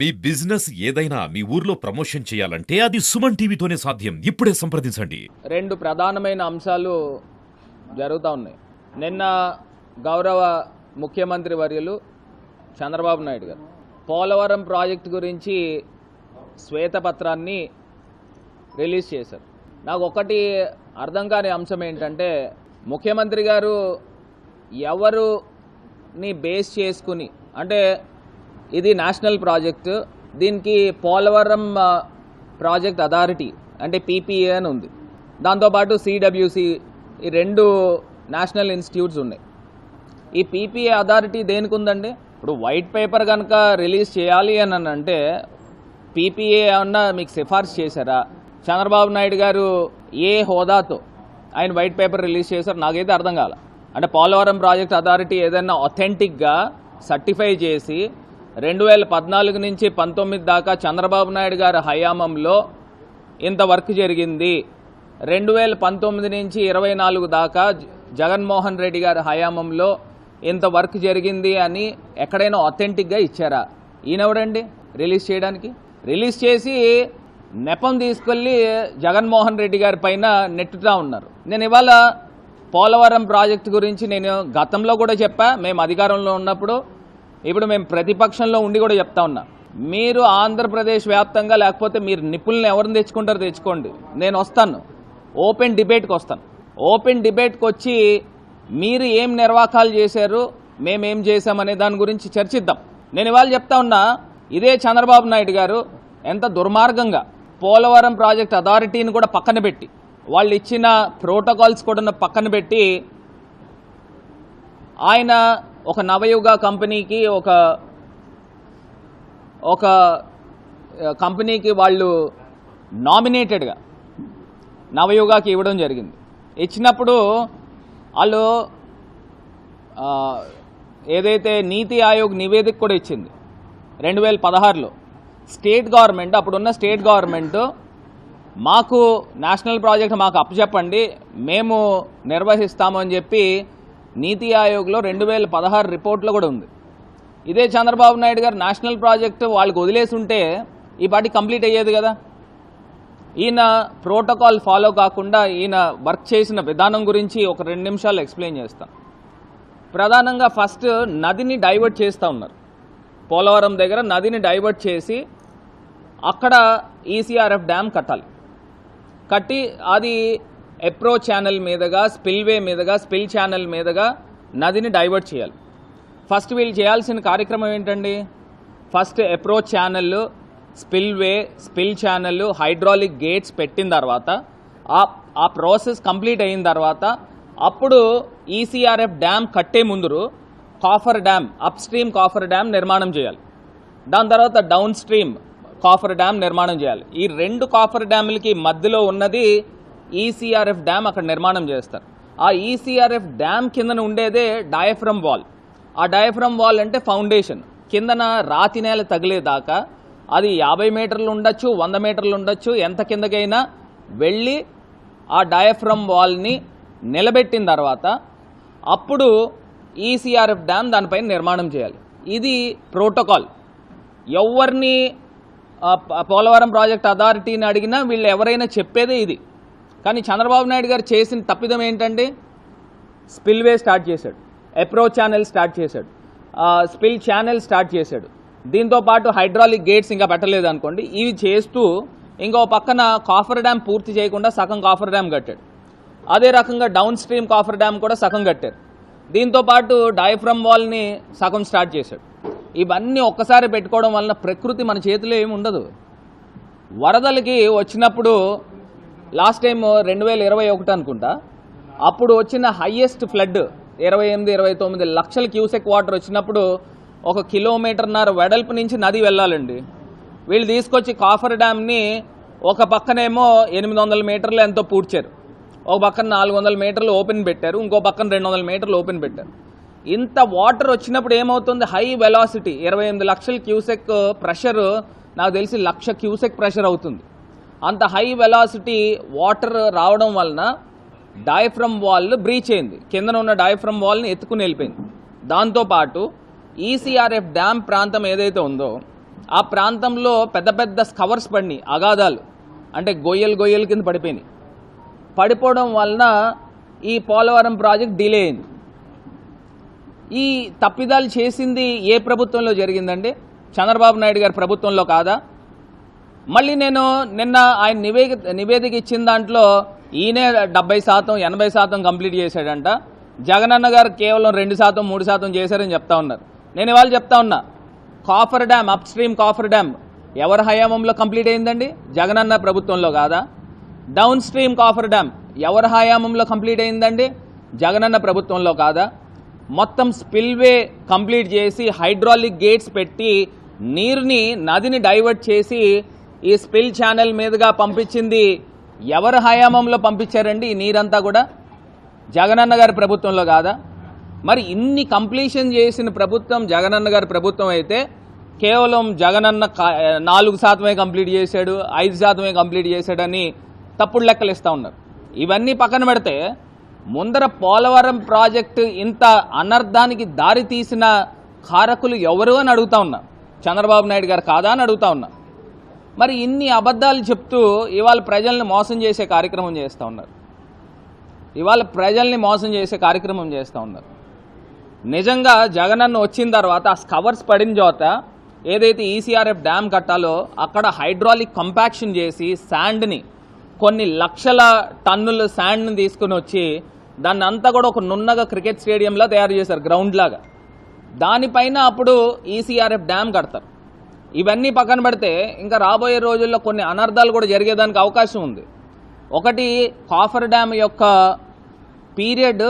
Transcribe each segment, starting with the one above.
మీ business ఏదైనా మీ ఊర్లో promotion చేయాలంటే అది సుమన్ టీవీతోనే సాధ్యం. ఇప్పుడే సంప్రదించండి. రెండు ప్రధానమైన అంశాలు జరుగుతూ ఉన్నాయి. నిన్న గౌరవ ముఖ్యమంత్రి వర్యులు చంద్రబాబు నాయుడు గారు పోలవరం ప్రాజెక్టు గురించి శ్వేతపత్రాన్ని రిలీజ్ చేశారు. నాకు ఒకటి అర్థం కాని అంశం ఏంటంటే, ముఖ్యమంత్రి గారు ఎవరుని బేస్ చేసుకుని, అంటే ఇది నేషనల్ ప్రాజెక్టు, దీనికి పోలవరం ప్రాజెక్ట్ అథారిటీ అంటే పీపీఏ అని ఉంది, దాంతోపాటు సిడబ్ల్యూసి, ఈ రెండు నేషనల్ ఇన్స్టిట్యూట్స్ ఉన్నాయి. ఈ పీపీఏ అథారిటీ దేనికి ఉందండి? ఇప్పుడు వైట్ పేపర్ కనుక రిలీజ్ చేయాలి అని అంటే పీపీఏ ఏమన్నా మీకు సిఫార్సు చేశారా? చంద్రబాబు నాయుడు గారు ఏ హోదాతో ఆయన వైట్ పేపర్ రిలీజ్ చేశారు నాకైతే అర్థం కాల. అంటే పోలవరం ప్రాజెక్ట్ అథారిటీ ఏదైనా అథెంటిక్గా సర్టిఫై చేసి 2014 నుంచి 19 దాకా చంద్రబాబు నాయుడు గారి హయాంలో ఇంత వర్క్ జరిగింది, 2019 నుంచి 24 దాకా జగన్మోహన్ రెడ్డి గారి హయాంలో ఇంత వర్క్ జరిగింది అని ఎక్కడైనా అథెంటిక్గా ఇచ్చారా? ఈయనెవడండి రిలీజ్ చేయడానికి? రిలీజ్ చేసి నెపం తీసుకెళ్ళి జగన్మోహన్ రెడ్డి గారి పైన నెట్టుతా ఉన్నారు. నేను ఇవాళ పోలవరం ప్రాజెక్టు గురించి నేను గతంలో కూడా చెప్పా, మేము అధికారంలో ఉన్నప్పుడు, ఇప్పుడు మేము ప్రతిపక్షంలో ఉండి కూడా చెప్తా ఉన్నా. మీరు ఆంధ్రప్రదేశ్ వ్యాప్తంగా లేకపోతే మీరు నిపుణులను ఎవరిని తెచ్చుకుంటారో తెచ్చుకోండి, నేను వస్తాను, ఓపెన్ డిబేట్కి వస్తాను. ఓపెన్ డిబేట్కి వచ్చి మీరు ఏం నిర్వాకాలు చేశారు, మేమేం చేశామనే దాని గురించి చర్చిద్దాం. నేను ఇవాళ చెప్తా ఉన్నా, ఇదే చంద్రబాబు నాయుడు గారు ఎంత దుర్మార్గంగా పోలవరం ప్రాజెక్ట్ అథారిటీని కూడా పక్కన పెట్టి, వాళ్ళు ఇచ్చిన ప్రోటోకాల్స్ కూడా పక్కన పెట్టి, ఆయన ఒక నవయుగ కంపెనీకి ఒక కంపెనీకి వాళ్ళు నామినేటెడ్గా నవయుగాకి ఇవ్వడం జరిగింది. ఇచ్చినప్పుడు వాళ్ళు ఏదైతే నీతి ఆయోగ్ నివేదిక కూడా ఇచ్చింది 2016లో, స్టేట్ గవర్నమెంట్, అప్పుడున్న స్టేట్ గవర్నమెంట్ మాకు నేషనల్ ప్రాజెక్ట్ మాకు అప్పచెప్పండి, మేము నిర్వహిస్తామని చెప్పి నీతి ఆయోగ్లో 2016 రిపోర్ట్లో కూడా ఉంది. ఇదే చంద్రబాబు నాయుడు గారు నేషనల్ ప్రాజెక్టు వాళ్ళకి వదిలేసి ఉంటే ఈ పార్టీ కంప్లీట్ అయ్యేది కదా. ఈయన ప్రోటోకాల్ ఫాలో కాకుండా ఈయన వర్క్ చేసిన విధానం గురించి ఒక 2 నిమిషాలు ఎక్స్ప్లెయిన్ చేస్తాను. ప్రధానంగా ఫస్ట్ నదిని డైవర్ట్ చేస్తూ ఉన్నారు. పోలవరం దగ్గర నదిని డైవర్ట్ చేసి అక్కడ ఈసీఆర్ఎఫ్ డ్యామ్ కట్టాలి. కట్టి అది అప్రోచ్ ఛానల్ మీదుగా, స్పిల్వే మీదుగా, స్పిల్ ఛానల్ మీదుగా నదిని డైవర్ట్ చేయాలి. ఫస్ట్ వీళ్ళు చేయాల్సిన కార్యక్రమం ఏంటండి? First approach channel, spillway, spill channel, hydraulic gates పెట్టిన తర్వాత, ఆ ప్రాసెస్ కంప్లీట్ అయిన తర్వాత అప్పుడు ఈసీఆర్ఎఫ్ డ్యామ్ కట్టే ముందు coffer dam, up stream coffer dam నిర్మాణం చేయాలి. దాని తర్వాత డౌన్ స్ట్రీమ్ కాఫర్ డ్యామ్ నిర్మాణం చేయాలి. ఈ 2 కాఫర్ డ్యాములకి మధ్యలో ఉన్నది ఈసీఆర్ఎఫ్ డ్యామ్, అక్కడ నిర్మాణం చేస్తారు. ఆ ఈసీఆర్ఎఫ్ డ్యామ్ కిందన ఉండేదే డయాఫ్రమ్ వాల్. ఆ డయాఫ్రమ్ వాల్ అంటే ఫౌండేషన్, కిందన రాతి నేల తగిలేదాకా అది 50 మీటర్లు ఉండొచ్చు, 100 మీటర్లు ఉండొచ్చు, ఎంత కిందకైనా వెళ్ళి ఆ డయాఫ్రమ్ వాల్ని నిలబెట్టిన తర్వాత అప్పుడు ఈసీఆర్ఎఫ్ డ్యామ్ దానిపైన నిర్మాణం చేయాలి. ఇది ప్రోటోకాల్. ఎవరిని పోలవరం ప్రాజెక్ట్ అథారిటీని అడిగినా వీళ్ళు ఎవరైనా చెప్పేదే ఇది. కానీ చంద్రబాబు నాయుడు గారు చేసిన తప్పిదం ఏంటంటే, స్పిల్వే స్టార్ట్ చేశాడు, అప్రోచ్ ఛానల్ స్టార్ట్ చేశాడు, స్పిల్ ఛానల్ స్టార్ట్ చేశాడు, దీంతోపాటు హైడ్రాలిక్ గేట్స్ ఇంకా పెట్టలేదు అనుకోండి. ఇవి చేస్తూ ఇంకో పక్కన కాఫర్ డ్యామ్ పూర్తి చేయకుండా సగం కాఫర్ డ్యామ్ కట్టాడు. అదే రకంగా డౌన్ స్ట్రీమ్ కాఫర్ డ్యామ్ కూడా సగం కట్టారు. దీంతోపాటు డయాఫ్రమ్ వాల్ని సగం స్టార్ట్ చేశాడు. ఇవన్నీ ఒక్కసారి పెట్టుకోవడం వలన ప్రకృతి మన చేతిలో ఏమి ఉండదు. వరదలకి వచ్చినప్పుడు లాస్ట్ టైం 2021 అనుకుంటా, అప్పుడు వచ్చిన హయ్యెస్ట్ ఫ్లడ్ 28-29 లక్షల క్యూసెక్ వాటర్ వచ్చినప్పుడు 1.5 కిలోమీటర్న్నర వెడల్పు నుంచి నది వెళ్ళాలండి. వీళ్ళు తీసుకొచ్చి కాఫర్ డ్యామ్ని ఒక పక్కనేమో 800 మీటర్లు ఎంతో పూడ్చారు, ఒక పక్కన 400 మీటర్లు ఓపెన్ పెట్టారు, ఇంకో పక్కన 200 మీటర్లు ఓపెన్ పెట్టారు. ఇంత వాటర్ వచ్చినప్పుడు ఏమవుతుంది? హై వెలాసిటీ, 28 లక్షల క్యూసెక్ ప్రెషర్, నాకు తెలిసి 1,00,000 క్యూసెక్ ప్రెషర్ అవుతుంది. అంత హై వెలాసిటీ వాటర్ రావడం వలన డయాఫ్రమ్ వాల్ బ్రీచ్ అయింది, కిందన ఉన్న డయాఫ్రమ్ వాల్ని ఎత్తుకుని వెళ్ళిపోయింది. దాంతోపాటు ఈసీఆర్ఎఫ్ డ్యామ్ ప్రాంతం ఏదైతే ఉందో ఆ ప్రాంతంలో పెద్ద పెద్ద స్కవర్స్ పడినాయి, అగాధాలు, అంటే గొయ్యలు కింద పడిపోయినాయి. పడిపోవడం వలన ఈ పోలవరం ప్రాజెక్ట్ డిలే అయింది. ఈ తప్పిదాలు చేసింది ఏ ప్రభుత్వంలో జరిగిందండి? చంద్రబాబు నాయుడు గారి ప్రభుత్వంలో కాదా? మళ్ళీ నేను నిన్న ఆయన నివేదిక ఇచ్చిన దాంట్లో ఈయనే 70%, 80% కంప్లీట్ చేశాడంట. జగనన్న గారు కేవలం 2%, 3% చేశారని చెప్తా ఉన్నారు. నేను ఇవాళ చెప్తా ఉన్నా, coffer dam, up stream coffer dam ఎవరి హయాంలో కంప్లీట్ అయిందండి? జగనన్న ప్రభుత్వంలో కాదా? డౌన్ స్ట్రీమ్ కాఫర్ డ్యామ్ ఎవరి హయాంలో కంప్లీట్ అయిందండి? జగనన్న ప్రభుత్వంలో కాదా? మొత్తం స్పిల్వే కంప్లీట్ చేసి హైడ్రాలిక్ గేట్స్ పెట్టి నీరుని, నదిని డైవర్ట్ చేసి ఈ స్పిల్ ఛానల్ మీదుగా పంపించింది ఎవరి హయాంలో పంపించారండి? ఈ నీరంతా కూడా జగనన్న గారి ప్రభుత్వంలో కాదా? మరి ఇన్ని కంప్లీషన్ చేసిన ప్రభుత్వం జగనన్న గారి ప్రభుత్వం అయితే కేవలం జగనన్న 4% కంప్లీట్ చేశాడు, 5% కంప్లీట్ చేశాడని తప్పుడు లెక్కలు ఇస్తూ ఉన్నారు. ఇవన్నీ పక్కన పెడితే ముందర పోలవరం ప్రాజెక్టు ఇంత అనర్థానికి దారి తీసిన కారకులు ఎవరు అని అడుగుతా ఉన్నా. చంద్రబాబు నాయుడు గారు కాదా అని అడుగుతా ఉన్నా. మరి ఇన్ని అబద్ధాలు చెప్తూ ఇవాళ ప్రజల్ని మోసం చేసే కార్యక్రమం చేస్తూ ఉన్నారు. నిజంగా జగనన్న వచ్చిన తర్వాత ఆ స్కవర్స్ పడిన చోట ఏదైతే ఈసీఆర్ఎఫ్ డ్యామ్ కట్టాలో అక్కడ హైడ్రాలిక్ కంపాక్షన్ చేసి శాండ్ని, కొన్ని లక్షల టన్నుల శాండ్ని తీసుకుని వచ్చి దాన్ని అంతా కూడా ఒక నున్నగా క్రికెట్ స్టేడియంలా తయారు చేశారు, గ్రౌండ్ లాగా. దానిపైన అప్పుడు ఈసీఆర్ఎఫ్ డ్యామ్ కడతారు. ఇవన్నీ పక్కన పెడితే ఇంకా రాబోయే రోజుల్లో కొన్ని అనర్థాలు కూడా జరిగేదానికి అవకాశం ఉంది. ఒకటి, కాఫర్ డ్యామ్ యొక్క పీరియడ్,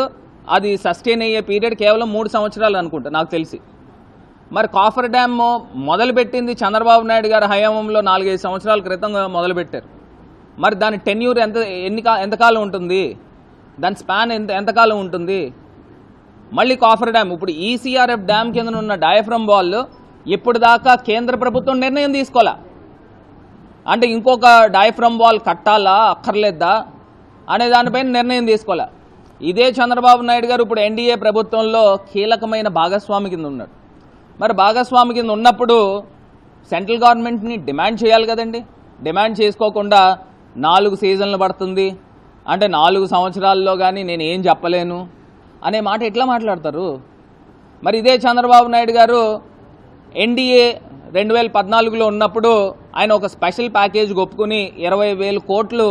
అది సస్టైన్ అయ్యే పీరియడ్ కేవలం 3 సంవత్సరాలు అనుకుంటా నాకు తెలిసి. మరి కాఫర్ డ్యామ్ మొదలుపెట్టింది చంద్రబాబు నాయుడు గారి హయాంలో 4-5 సంవత్సరాల క్రితం మొదలుపెట్టారు. మరి దాని టెన్యూర్ ఎంతకాలం ఉంటుంది? దాని స్పాన్ ఎంతకాలం ఉంటుంది? మళ్ళీ కాఫర్ డ్యామ్, ఇప్పుడు ఈసీఆర్ఎఫ్ డ్యామ్ కింద ఉన్న డయాఫ్రమ్ వాల్ ఇప్పుడు దాకా కేంద్ర ప్రభుత్వం నిర్ణయం తీసుకోవాలా, అంటే ఇంకొక డయాఫ్రమ్ వాల్ కట్టాలా అక్కర్లేదా అనే దానిపైన నిర్ణయం తీసుకోవాలా. ఇదే చంద్రబాబు నాయుడు గారు ఇప్పుడు ఎన్డీఏ ప్రభుత్వంలో కీలకమైన భాగస్వామి కింద ఉన్నాడు. మరి భాగస్వామి కింద ఉన్నప్పుడు సెంట్రల్ గవర్నమెంట్ని డిమాండ్ చేయాలి కదండి. డిమాండ్ చేసుకోకుండా 4 సీజన్లు పడుతుంది అంటే 4 సంవత్సరాల్లో కానీ నేను ఏం చెప్పలేను అనే మాట ఎట్లా మాట్లాడతారు? మరి ఇదే చంద్రబాబు నాయుడు గారు ఎన్డీఏ 2014లో ఉన్నప్పుడు ఆయన ఒక స్పెషల్ ప్యాకేజ్ ఒప్పుకుని 20,000 కోట్లు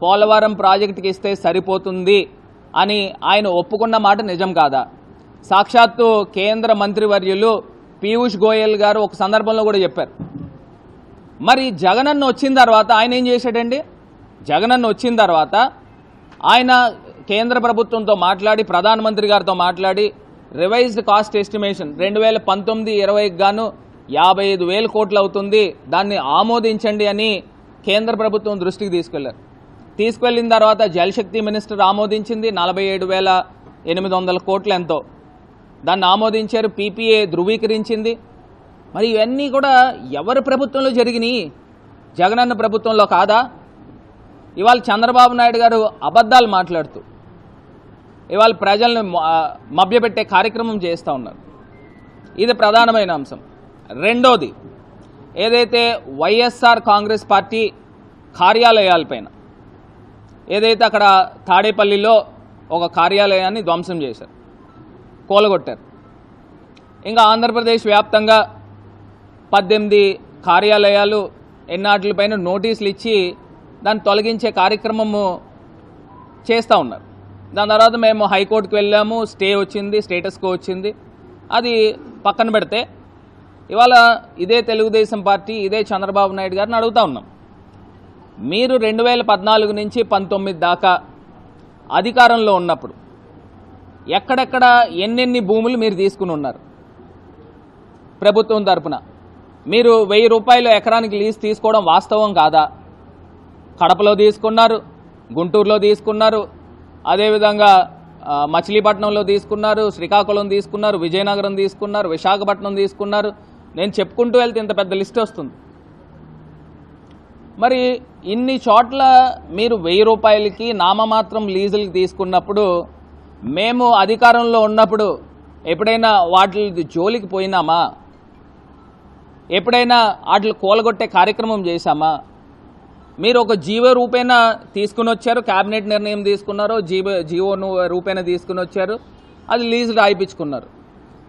పోలవరం ప్రాజెక్టుకి ఇస్తే సరిపోతుంది అని ఆయన ఒప్పుకున్న మాట నిజం కాదా? సాక్షాత్తు కేంద్ర మంత్రివర్యులు పీయూష్ గోయల్ గారు ఒక సందర్భంలో కూడా చెప్పారు. మరి జగనన్న వచ్చిన తర్వాత ఆయన ఏం చేశాడండి? జగనన్న వచ్చిన తర్వాత ఆయన కేంద్ర ప్రభుత్వంతో మాట్లాడి, ప్రధానమంత్రి గారితో మాట్లాడి రివైజ్డ్ కాస్ట్ ఎస్టిమేషన్ 2019-20కి గాను 55,000 కోట్లు అవుతుంది, దాన్ని ఆమోదించండి అని కేంద్ర ప్రభుత్వం దృష్టికి తీసుకెళ్లిన తర్వాత జలశక్తి మినిస్టర్ ఆమోదించింది 47,800 కోట్లు ఎంతో, దాన్ని ఆమోదించారు. పీపీఏ ధృవీకరించింది. మరి ఇవన్నీ కూడా ఎవరి ప్రభుత్వంలో జరిగినాయి? జగనన్న ప్రభుత్వంలో కాదా? ఇవాళ చంద్రబాబు నాయుడు గారు అబద్ధాలు మాట్లాడుతూ ఇవాళ ప్రజల్ని మభ్యపెట్టే కార్యక్రమం చేస్తూ ఉన్నారు. ఇది ప్రధానమైన అంశం. రెండోది, ఏదైతే వైఎస్ఆర్ కాంగ్రెస్ పార్టీ కార్యాలయాలపైన ఏదైతే అక్కడ తాడేపల్లిలో ఒక కార్యాలయాన్ని ధ్వంసం చేశారు, కూలగొట్టారు. ఇంకా ఆంధ్రప్రదేశ్ వ్యాప్తంగా 18 కార్యాలయాలు ఎన్నాటిపైన నోటీసులు ఇచ్చి దాన్ని తొలగించే కార్యక్రమము చేస్తూ ఉన్నారు. దాని తర్వాత మేము హైకోర్టుకు వెళ్ళాము, స్టే వచ్చింది, స్టేటస్ కో వచ్చింది. అది పక్కన పెడితే ఇవాళ ఇదే తెలుగుదేశం పార్టీ, ఇదే చంద్రబాబు నాయుడు గారిని అడుగుతా ఉన్నాం, మీరు 2014 నుంచి 19 దాకా అధికారంలో ఉన్నప్పుడు ఎక్కడెక్కడ ఎన్నెన్ని భూములు మీరు తీసుకుని ఉన్నారు? ప్రభుత్వం తరపున మీరు 1000 రూపాయలు ఎకరానికి లీజ్ తీసుకోవడం వాస్తవం కాదా? కడపలో తీసుకున్నారు, గుంటూరులో తీసుకున్నారు, అదేవిధంగా మచిలీపట్నంలో తీసుకున్నారు, శ్రీకాకుళం తీసుకున్నారు, విజయనగరం తీసుకున్నారు, విశాఖపట్నం తీసుకున్నారు. నేను చెప్పుకుంటూ వెళ్తే ఇంత పెద్ద లిస్ట్ వస్తుంది. మరి ఇన్ని చోట్ల మీరు 1000 రూపాయలకి నామమాత్రం లీజులకి తీసుకున్నప్పుడు మేము అధికారంలో ఉన్నప్పుడు ఎప్పుడైనా వాటి జోలికి పోయినామా? ఎప్పుడైనా వాటిని కూలగొట్టే కార్యక్రమం చేశామా? మీరు ఒక జీవో రూపేణ తీసుకుని వచ్చారు, క్యాబినెట్ నిర్ణయం తీసుకున్నారు, జీవో రూపేణ తీసుకుని వచ్చారు, అది లీజు రాయిపించుకున్నారు.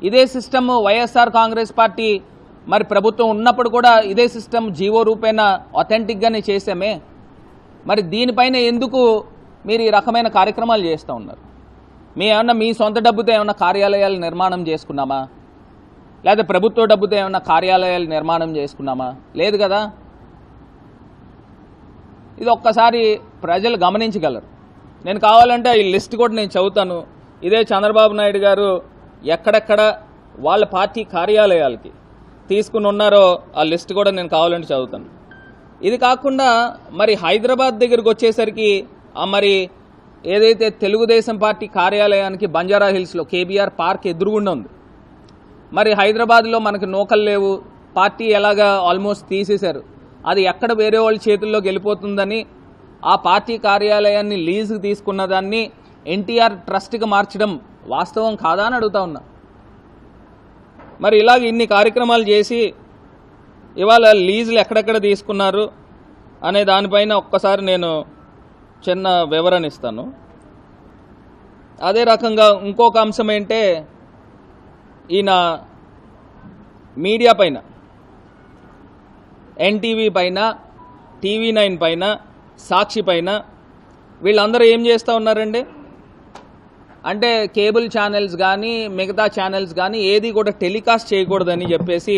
ఇదే సిస్టమ్ వైఎస్ఆర్ కాంగ్రెస్ పార్టీ మరి ప్రభుత్వం ఉన్నప్పుడు కూడా ఇదే సిస్టమ్ జీవో రూపేణ అథెంటిక్గానే చేసామే. మరి దీనిపైన ఎందుకు మీరు ఈ రకమైన కార్యక్రమాలు చేస్తూ ఉన్నారు? ఏమన్నా మీ సొంత డబ్బుతో ఏమన్నా కార్యాలయాలు నిర్మాణం చేసుకున్నామా? లేదా ప్రభుత్వ డబ్బుతో ఏమన్నా కార్యాలయాలు నిర్మాణం చేసుకున్నామా? లేదు కదా. ఇది ఒక్కసారి ప్రజలు గమనించగలరు. నేను కావాలంటే ఈ లిస్ట్ కూడా నేను చదువుతాను. ఇదే చంద్రబాబు నాయుడు గారు ఎక్కడెక్కడ వాళ్ళ పార్టీ కార్యాలయాలకి తీసుకుని ఉన్నారో ఆ లిస్ట్ కూడా నేను కావాలంటే చదువుతాను. ఇది కాకుండా మరి హైదరాబాద్ దగ్గరకు వచ్చేసరికి మరి ఏదైతే తెలుగుదేశం పార్టీ కార్యాలయానికి బంజారా హిల్స్లో కేబీఆర్ పార్క్ ఎదురుగుండా ఉంది. మరి హైదరాబాద్లో మనకు నూకలు లేవు, పార్టీ ఎలాగా ఆల్మోస్ట్ తీసేశారు, అది ఎక్కడ వేరే వాళ్ళ చేతుల్లోకి వెళ్ళిపోతుందని ఆ పార్టీ కార్యాలయాన్ని లీజుకి తీసుకున్న దాన్ని ఎన్టీఆర్ ట్రస్ట్కి మార్చడం వాస్తవం కాదా అని అడుగుతా ఉన్నా. మరి ఇలాగ ఇన్ని కార్యక్రమాలు చేసి ఇవాళ లీజులు ఎక్కడెక్కడ తీసుకున్నారు అనే దానిపైన ఒక్కసారి నేను చిన్న వివరణ ఇస్తాను. అదే రకంగా ఇంకొక అంశం ఏంటే, ఈయన మీడియా పైన, ఎన్టీవీ పైన, TV9 పైన, సాక్షి పైన వీళ్ళందరూ ఏం చేస్తూ ఉన్నారండి అంటే కేబుల్ ఛానల్స్ కానీ మిగతా ఛానల్స్ కానీ ఏది కూడా టెలికాస్ట్ చేయకూడదని చెప్పేసి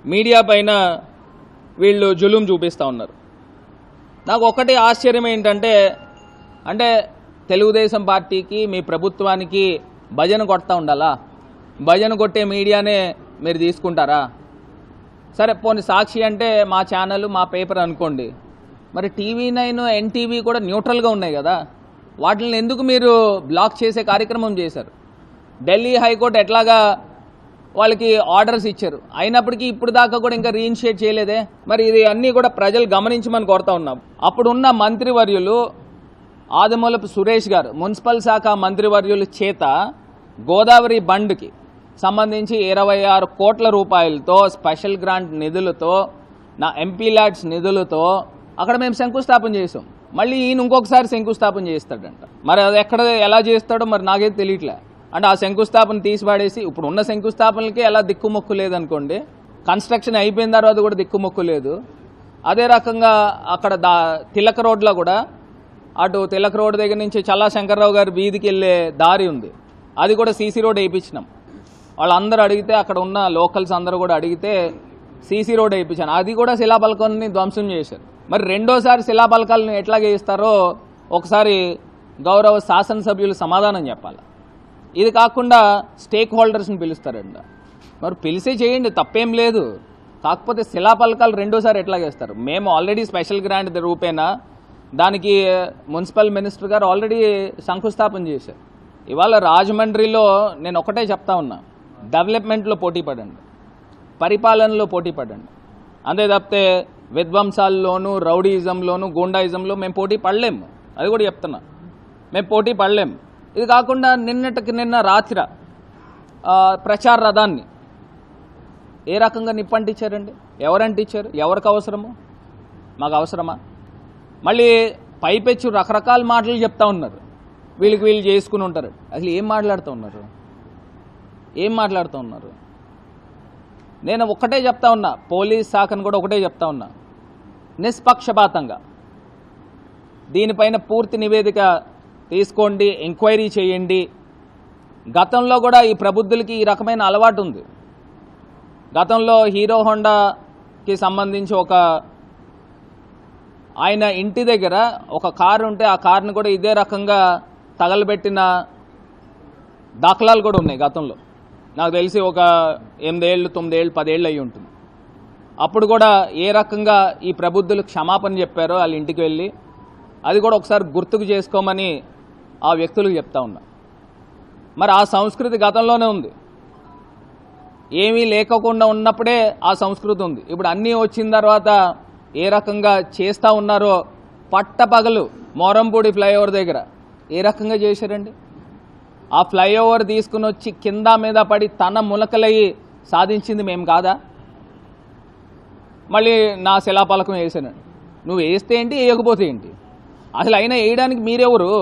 మీడియా పైన వీళ్ళు జులుం చూపిస్తూ ఉన్నారు. నాకు ఒకటి ఆశ్చర్యం ఏంటంటే, అంటే తెలుగుదేశం పార్టీకి మీ ప్రభుత్వానికి భజన కొడతా ఉండాలా? భజన కొట్టే మీడియానే మీరు తీసుకుంటారా? సరే పోనీ సాక్షి అంటే మా ఛానల్ మా పేపర్ అనుకోండి, మరి TV9 ఎన్టీవీ కూడా న్యూట్రల్గా ఉన్నాయి కదా, వాటిని ఎందుకు మీరు బ్లాక్ చేసే కార్యక్రమం చేశారు? ఢిల్లీ హైకోర్టు ఎట్లాగా వాళ్ళకి ఆర్డర్స్ ఇచ్చారు, అయినప్పటికీ ఇప్పుడు దాకా కూడా ఇంకా రీఇనిషియేట్ చేయలేదే. మరి ఇది అన్నీ కూడా ప్రజలు గమనించమని కోరుతా ఉన్నాం. అప్పుడున్న మంత్రివర్యులు ఆదిమూలపు సురేష్ గారు మున్సిపల్ శాఖ మంత్రివర్యుల చేత గోదావరి బండ్కి సంబంధించి 26 కోట్ల రూపాయలతో స్పెషల్ గ్రాంట్ నిధులతో నా ఎంపీ ల్యాడ్స్ నిధులతో అక్కడ మేము శంకుస్థాపన చేసాం. మళ్ళీ ఈయన ఇంకొకసారి శంకుస్థాపన చేస్తాడంట. మరి అది ఎక్కడ ఎలా చేస్తాడో మరి నాకైతే తెలియట్లే. అంటే ఆ శంకుస్థాపన తీసిపాడేసి ఇప్పుడు ఉన్న శంకుస్థాపనలకి ఎలా దిక్కుమొక్కు లేదనుకోండి, కన్స్ట్రక్షన్ అయిపోయిన తర్వాత కూడా దిక్కుమొక్కు లేదు. అదే రకంగా అక్కడ తిలక రోడ్లో కూడా అటు తిలక రోడ్ దగ్గర నుంచి చల్లా శంకర్రావు గారి వీధికి వెళ్ళే దారి ఉంది, అది కూడా సీసీ రోడ్ వేయించినాం. వాళ్ళందరూ అడిగితే, అక్కడ ఉన్న లోకల్స్ అందరూ కూడా అడిగితే సీసీ రోడ్ వేయించాను, అది కూడా శిలాపలకాలని ధ్వంసం చేశారు. మరి రెండోసారి శిలాపలకాలను ఎట్లా చేయిస్తారో ఒకసారి గౌరవ శాసనసభ్యులు సమాధానం చెప్పాలి. ఇది కాకుండా స్టేక్ హోల్డర్స్ని పిలుస్తారంట. మరి పిలిచే చేయండి, తప్పేం లేదు. కాకపోతే శిలాపలకాలు రెండోసారి ఎట్లా చేస్తారు? మేము ఆల్రెడీ స్పెషల్ గ్రాంట్ రూపేనా దానికి మున్సిపల్ మినిస్టర్ గారు ఆల్రెడీ శంకుస్థాపన చేశారు. ఇవాళ రాజమండ్రిలో నేను ఒకటే చెప్తా ఉన్నా, డెవలప్మెంట్లో పోటీ పడండి, పరిపాలనలో పోటీ పడండి. అంతే తప్పితే విధ్వంసాల్లోనూ రౌడీయిజంలోనూ గూండాయిజంలో మేము పోటీ పడలేము. అది కూడా చెప్తున్నా, మేము పోటీ పడలేము. ఇది కాకుండా నిన్న రాత్రి ప్రచార రథాన్ని ఏ రకంగా నిప్పంటించారండి? ఎవరంటించారు? ఎవరికి అవసరము? మాకు అవసరమా? మళ్ళీ పైపెచ్చు రకరకాల మాటలు చెప్తా ఉన్నారు, వీళ్ళు చేసుకుని ఉంటారు. అసలు ఏం మాట్లాడుతూ ఉన్నారు? నేను ఒక్కటే చెప్తా ఉన్నా, పోలీస్ శాఖను కూడా ఒకటే చెప్తా ఉన్నా, నిష్పక్షపాతంగా దీనిపైన పూర్తి నివేదిక తీసుకోండి, ఎంక్వైరీ చేయండి. గతంలో కూడా ఈ ప్రబుద్ధులకి ఈ రకమైన అలవాటు ఉంది. గతంలో హీరో హోండాకి సంబంధించి ఆయన ఇంటి దగ్గర ఒక కారు ఉంటే ఆ కారుని కూడా ఇదే రకంగా తగలబెట్టిన దాఖలాలు కూడా ఉన్నాయి గతంలో. నాకు తెలిసి ఒక 8 ఏళ్ళు 9 ఏళ్ళు 10 ఏళ్ళు అయ్యి ఉంటుంది. అప్పుడు కూడా ఏ రకంగా ఈ ప్రబుద్ధులు క్షమాపణ చెప్పారో వాళ్ళ ఇంటికి వెళ్ళి, అది కూడా ఒకసారి గుర్తుకు చేసుకోమని ఆ వ్యక్తులకు చెప్తా ఉన్నా. మరి ఆ సంస్కృతి గతంలోనే ఉంది, ఏమీ లేకుండా ఉన్నప్పుడే ఆ సంస్కృతి ఉంది. ఇప్పుడు అన్నీ వచ్చిన తర్వాత ఏ రకంగా చేస్తూ ఉన్నారో, పట్టపగలు మోరంపూడి ఫ్లైఓవర్ దగ్గర ఏ రకంగా చేశారండి? ఆ ఫ్లైఓవర్ తీసుకుని వచ్చి కింద మీద పడి తన ములకలయ్యి సాధించింది మేము కాదా? మళ్ళీ నా శిలాపలకం వేసాను. నువ్వు వేస్తే ఏంటి, వేయకపోతే ఏంటి? అసలు అయినా వేయడానికి మీరెవరు?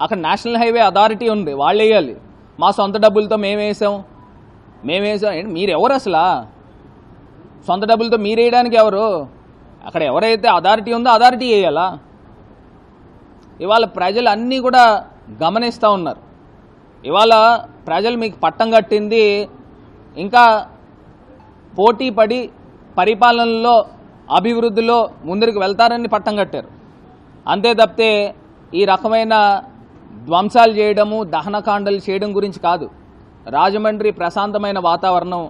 అక్కడ నేషనల్ హైవే అథారిటీ ఉంది, వాళ్ళు వేయాలి. మా సొంత డబ్బులతో మేము వేసాం ఏంటి? మీరెవరు అసలు? సొంత డబ్బులతో మీరు వేయడానికి ఎవరు? అక్కడ ఎవరైతే అథారిటీ ఉందో అథారిటీ వేయాలా? ఇవాళ ప్రజలు అన్నీ కూడా గమనిస్తూ ఉన్నారు. ఇవాళ ప్రజలు మీకు పట్టం కట్టింది ఇంకా పోటీ పడి పరిపాలనలో అభివృద్ధిలో ముందుకు వెళ్తారని పట్టం కట్టారు. అంతే తప్పితే ఈ రకమైన ధ్వంసాలు చేయడము, దహనకాండలు చేయడం గురించి కాదు. రాజమండ్రి ప్రశాంతమైన వాతావరణం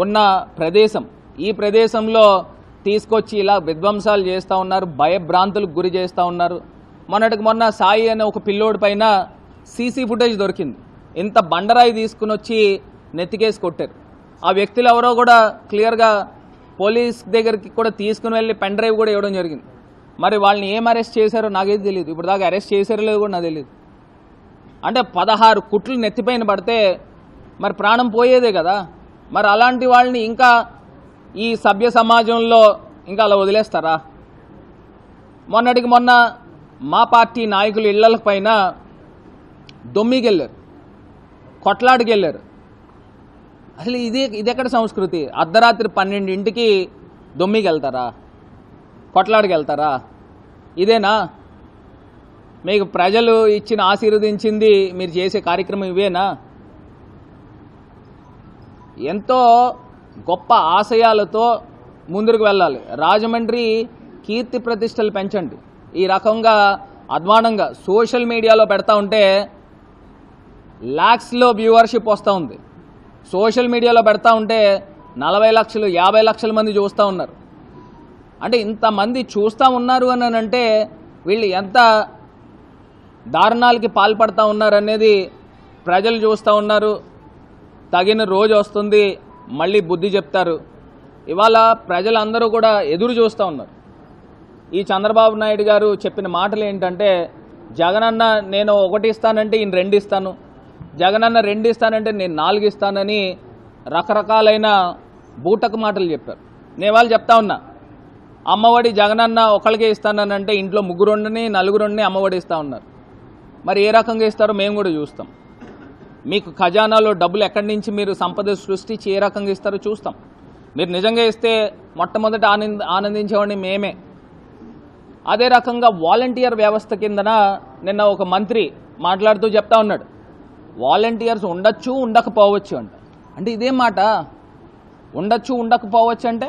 ఉన్న ప్రదేశం. ఈ ప్రదేశంలో తీసుకొచ్చి ఇలా విధ్వంసాలు చేస్తూ ఉన్నారు, భయభ్రాంతులకు గురి చేస్తూ ఉన్నారు. మొన్నటికి మొన్న సాయి అనే ఒక పిల్లోడి పైన సీసీ ఫుటేజ్ దొరికింది. ఇంత బండరాయి తీసుకుని వచ్చి నెత్తికేసి కొట్టారు. ఆ వ్యక్తులు ఎవరో కూడా క్లియర్గా పోలీస్ దగ్గరికి కూడా తీసుకుని వెళ్ళి పెన్ డ్రైవ్ కూడా ఇవ్వడం జరిగింది. మరి వాళ్ళని ఏం అరెస్ట్ చేశారో నాకేది తెలియదు. ఇప్పుడు దాకా అరెస్ట్ చేశారో లేదో కూడా నాకు తెలియదు. అంటే 16 కుట్లు నెత్తిపైన పడితే మరి ప్రాణం పోయేదే కదా. మరి అలాంటి వాళ్ళని ఇంకా ఈ సభ్య సమాజంలో ఇంకా అలా వదిలేస్తారా? మొన్నటికి మొన్న మా పార్టీ నాయకులు ఇళ్ల పైన దొమ్మికెళ్ళారు, కొట్లాడికెళ్ళారు. అసలు ఇదెక్కడ సంస్కృతి? అర్ధరాత్రి 12ంటికి దొమ్మికెళ్తారా, కొట్లాడికెళ్తారా? ఇదేనా మీకు ప్రజలు ఇచ్చిన ఆశీర్వదించింది? మీరు చేసే కార్యక్రమం ఇవేనా? ఎంతో గొప్ప ఆశయాలతో ముందుకు వెళ్ళాలి. రాజమండ్రి కీర్తి ప్రతిష్టలు పెంచండి. ఈ రకంగా అధ్వానంగా సోషల్ మీడియాలో పెడతా ఉంటే లాక్స్లో వ్యూవర్షిప్ వస్తూ ఉంది. సోషల్ మీడియాలో పెడతా ఉంటే 40 లక్షలు 50 లక్షల మంది చూస్తూ ఉన్నారు. అంటే ఇంతమంది చూస్తూ ఉన్నారు అని అంటే వీళ్ళు ఎంత దారుణాలకి పాల్పడతా ఉన్నారనేది ప్రజలు చూస్తూ ఉన్నారు. తగిన రోజు వస్తుంది, మళ్ళీ బుద్ధి చెప్తారు. ఇవాళ ప్రజలందరూ కూడా ఎదురు చూస్తూ ఉన్నారు. ఈ చంద్రబాబు నాయుడు గారు చెప్పిన మాటలు ఏంటంటే, జగనన్న నేను 1 ఇస్తానంటే ఈయన 2 ఇస్తాను, జగనన్న 2 ఇస్తానంటే నేను 4 ఇస్తానని రకరకాలైన బూటకు మాటలు చెప్పారు. నేను వాళ్ళు చెప్తా ఉన్నా, అమ్మఒడి జగనన్న ఒకళ్ళకే ఇస్తానంటే ఇంట్లో 3 4 అమ్మఒడి ఇస్తా ఉన్నారు. మరి ఏ రకంగా ఇస్తారో మేము కూడా చూస్తాం. మీకు ఖజానాలో డబ్బులు ఎక్కడి నుంచి మీరు సంపద సృష్టించి ఏ రకంగా ఇస్తారో చూస్తాం. మీరు నిజంగా ఇస్తే మొట్టమొదట ఆనందించేవాడిని మేమే. అదే రకంగా వాలంటీర్ వ్యవస్థ కిందన నిన్న ఒక మంత్రి మాట్లాడుతూ చెప్తా ఉన్నాడు, వాలంటీర్స్ ఉండొచ్చు ఉండకపోవచ్చు అంట. అంటే ఇదేం మాట? ఉండొచ్చు ఉండకపోవచ్చు అంటే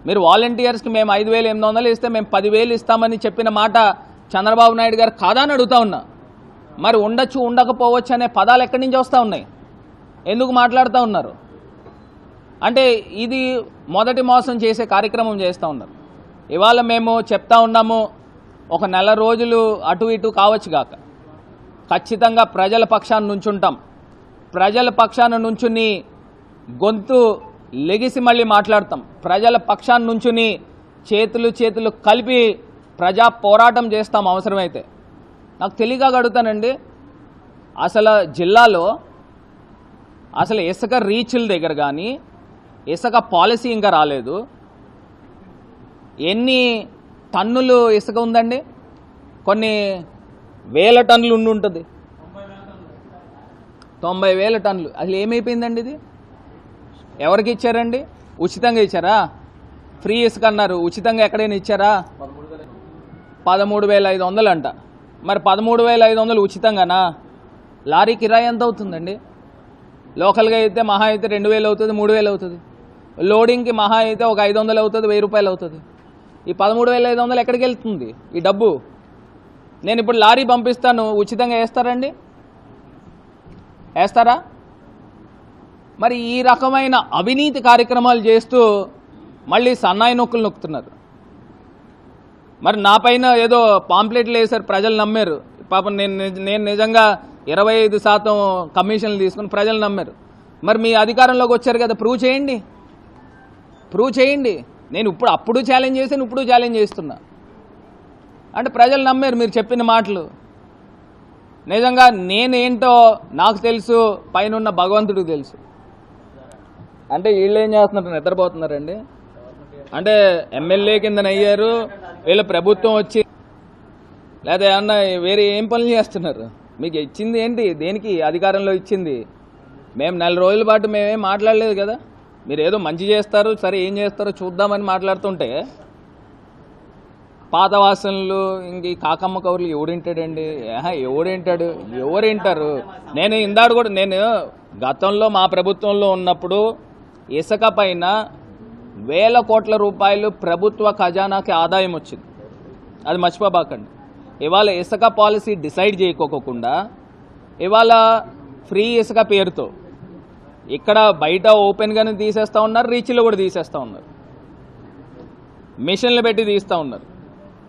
మీరు వాలంటీర్స్కి మేము 5,800 ఇస్తే మేము 10,000 ఇస్తామని చెప్పిన మాట చంద్రబాబు నాయుడు గారు కాదా అని అడుగుతా ఉన్నా. మరి ఉండొచ్చు ఉండకపోవచ్చు అనే పదాలు ఎక్కడి నుంచి వస్తూ ఉన్నాయి? ఎందుకు మాట్లాడుతూ ఉన్నారు? అంటే ఇది మొదటి మోసం చేసే కార్యక్రమం చేస్తూ ఉన్నారు. ఇవాళ మేము చెప్తా ఉన్నాము, ఒక నెల రోజులు అటు ఇటు కావచ్చు గాక, ఖచ్చితంగా ప్రజల పక్షాన నుంచుంటాం. ప్రజల పక్షాన నుంచుని గొంతు లెగిసి మళ్ళీ మాట్లాడతాం. ప్రజల పక్షాన నుంచుని చేతులు కలిపి ప్రజా పోరాటం చేస్తాం అవసరమైతే. నాకు తెలియక అడుగుతానండి, అసలు జిల్లాలో అసలు ఇసుక రీచ్ల దగ్గర కానీ ఇసుక పాలసీ ఇంకా రాలేదు. ఎన్ని టన్నులు ఇసుక ఉందండి? కొన్ని వేల టన్నులు ఉంటుంది. 90,000 టన్నులు. అసలు ఏమైపోయిందండి ఇది? ఎవరికి ఇచ్చారండి? ఉచితంగా ఇచ్చారా? ఫ్రీ ఇసుక అన్నారు, ఉచితంగా ఎక్కడైనా ఇచ్చారా? 13,500 అంట. మరి 13,500 ఉచితంగానా? లారీ కిరాయి ఎంత అవుతుందండి? లోకల్గా అయితే మహా అయితే 2,000 అవుతుంది, 3,000 అవుతుంది. లోడింగ్కి మహా అయితే ఒక 500 అవుతుంది, 1,000 రూపాయలు అవుతుంది. ఈ 13,500 ఎక్కడికి వెళ్తుంది ఈ డబ్బు? నేను ఇప్పుడు లారీ పంపిస్తాను, ఉచితంగా వేస్తారండి? వేస్తారా? మరి ఈ రకమైన అవినీతి కార్యక్రమాలు చేస్తూ మళ్ళీ సన్నాయి నొక్కులు నొక్కుతున్నారు. మరి నా పైన ఏదో పాంప్లెట్లు వేశారు, ప్రజలు నమ్మారు. పాపం నేను నిజంగా 25% కమిషన్లు తీసుకుని ప్రజలు నమ్మారు. మరి మీ అధికారంలోకి వచ్చారు కదా, ప్రూవ్ చేయండి. నేను అప్పుడు ఛాలెంజ్ చేశాను, ఇప్పుడు ఛాలెంజ్ చేస్తున్నా. అంటే ప్రజలు నమ్మారు మీరు చెప్పిన మాటలు. నిజంగా నేనేంటో నాకు తెలుసు, పైన భగవంతుడికి తెలుసు. అంటే వీళ్ళు ఏం చేస్తున్నారు? నిద్రపోతున్నారండి. అంటే ఎమ్మెల్యే కింద అయ్యారు, వీళ్ళ ప్రభుత్వం వచ్చి లేదా ఏమన్నా వేరే ఏం పనులు చేస్తున్నారు? మీకు ఇచ్చింది ఏంటి? దేనికి అధికారంలో ఇచ్చింది? మేము 4 రోజుల పాటు మేమేం మాట్లాడలేదు కదా. మీరు ఏదో మంచి చేస్తారు, సరే ఏం చేస్తారో చూద్దామని మాట్లాడుతుంటే పాత వాసనలు ఇంక ఈ కాకమ్మ కౌరులు ఎవడింటాడండి? ఎవరు వింటారు? నేను ఇందాడు కూడా నేను గతంలో మా ప్రభుత్వంలో ఉన్నప్పుడు ఇసుక పైన వేల కోట్ల రూపాయలు ప్రభుత్వ ఖజానాకి ఆదాయం వచ్చింది, అది మర్చిపోబాకండి. ఇవాళ ఇసుక పాలసీ డిసైడ్ చేయకోకుండా ఇవాళ ఫ్రీ ఇసుక పేరుతో ఇక్కడ బయట ఓపెన్గానే తీసేస్తూ ఉన్నారు, రీచ్లో కూడా తీసేస్తూ ఉన్నారు, మిషన్లు పెట్టి తీస్తూ ఉన్నారు.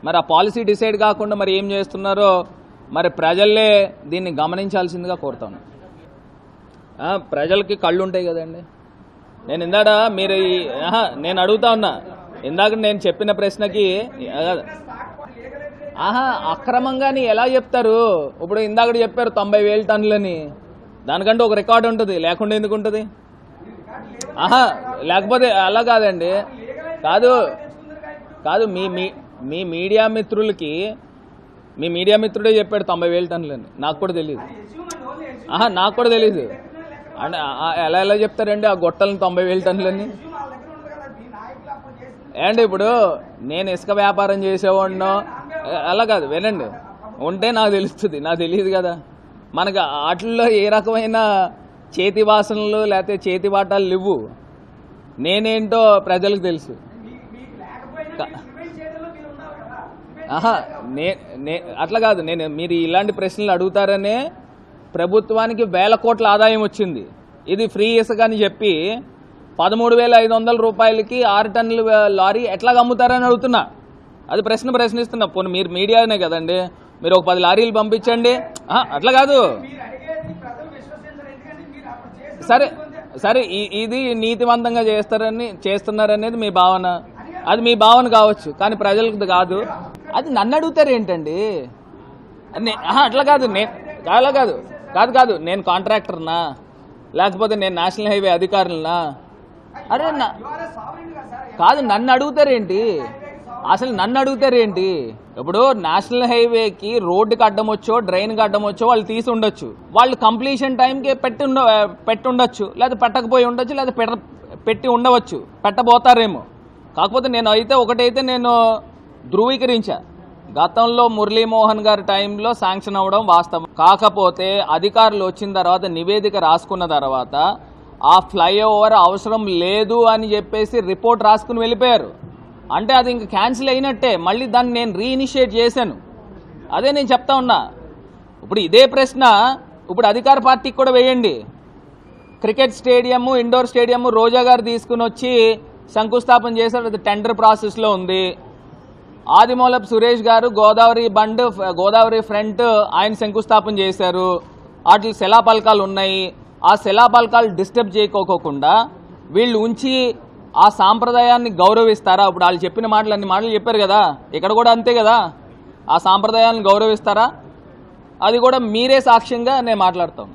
మరి ఆ పాలసీ డిసైడ్ కాకుండా మరి ఏం చేస్తున్నారో మరి ప్రజల్లే దీన్ని గమనించాల్సిందిగా కోరుతా ఉన్నాను. ప్రజలకి కళ్ళు ఉంటాయి కదండి. నేను ఇందాక మీరు నేను అడుగుతా ఉన్నా, ఇందాక నేను చెప్పిన ప్రశ్నకి అక్రమంగాని ఎలా చెప్తారు? ఇప్పుడు ఇందాక చెప్పారు 90,000 టన్నులని, దానికంటే ఒక రికార్డు ఉంటుంది, లేకుండా ఎందుకు ఉంటుంది? లేకపోతే అలా కాదండి, కాదు మీ మీడియా మిత్రులకి మీ మీడియా మిత్రుడే చెప్పాడు 90,000 టన్నులని, నాకు కూడా తెలియదు. నాకు కూడా తెలీదు అంటే ఎలా చెప్తారండి ఆ గొట్టలను 90,000 టన్నులని? ఏంటి ఇప్పుడు నేను ఇసుక వ్యాపారం చేసేవాడినో అలా కాదు, వినండి, ఉంటే నాకు తెలుస్తుంది, నాకు తెలియదు కదా. మనకు వాటిల్లో ఏ రకమైన చేతి వాసనలు లేకపోతే చేతి వాటాలు లేవు. నేనేంటో ప్రజలకు తెలుసు. అట్లా కాదు, మీరు ఇలాంటి ప్రశ్నలు అడుగుతారనే ప్రభుత్వానికి వేల కోట్ల ఆదాయం వచ్చింది. ఇది ఫ్రీ ఇసుక అని చెప్పి 13,500 రూపాయలకి 6 టన్నుల లారీ ఎట్లా అమ్ముతారని అడుగుతున్నా. అది ప్రశ్నిస్తున్నా. పోనీ మీరు మీడియానే కదండి, మీరు ఒక 10 లారీలు పంపించండి. అట్లా కాదు, సరే ఇది నీతివంతంగా చేస్తున్నారనేది మీ భావన, అది మీ భావన కావచ్చు, కానీ ప్రజలకు కాదు. అది నన్ను అడుగుతారు ఏంటండి? అట్లా కాదు, కాదు నేను కాంట్రాక్టర్నా లేకపోతే నేను నేషనల్ హైవే అధికారులనా? అరే కాదు, నన్ను అడుగుతారేంటి? అసలు నన్ను అడుగుతారేంటి? ఇప్పుడు నేషనల్ హైవేకి రోడ్డుకి అడ్డం వచ్చో డ్రైన్కి అడ్డం వచ్చో వాళ్ళు తీసి ఉండొచ్చు, వాళ్ళు కంప్లీషన్ టైంకి పెట్టి ఉండొచ్చు, లేదా పెట్టకపోయి ఉండొచ్చు, లేదా పెట్టి ఉండవచ్చు, పెట్టబోతారేమో. కాకపోతే ఒకటైతే నేను ధృవీకరించా, గతంలో మురళీమోహన్ గారి టైంలో శాంక్షన్ అవ్వడం వాస్తవం. కాకపోతే అధికారులు వచ్చిన తర్వాత నివేదిక రాసుకున్న తర్వాత ఆ ఫ్లైఓవర్ అవసరం లేదు అని చెప్పేసి రిపోర్ట్ రాసుకుని వెళ్ళిపోయారు. అంటే అది ఇంక క్యాన్సిల్ అయినట్టే. మళ్ళీ దాన్ని నేను రీఇనిషియేట్ చేశాను. అదే నేను చెప్తా ఉన్నా. ఇప్పుడు ఇదే ప్రశ్న ఇప్పుడు అధికార పార్టీకి కూడా వేయండి. క్రికెట్ స్టేడియం, ఇండోర్ స్టేడియం రోజా గారు తీసుకుని వచ్చి శంకుస్థాపన చేశారు, అది టెండర్ ప్రాసెస్లో ఉంది. ఆదిమూలపు సురేష్ గారు గోదావరి ఫ్రంట్ ఆయన శంకుస్థాపన చేశారు. వాటి శిలాపలకాలు ఉన్నాయి. ఆ శిలాపలకాలు డిస్టర్బ్ చేయకోకుండా వీళ్ళు ఉంచి ఆ సాంప్రదాయాన్ని గౌరవిస్తారా? ఇప్పుడు వాళ్ళు చెప్పిన అన్ని మాటలు చెప్పారు కదా, ఇక్కడ కూడా అంతే కదా. ఆ సాంప్రదాయాన్ని గౌరవిస్తారా? అది కూడా మీరే సాక్ష్యంగా నేను మాట్లాడతాను.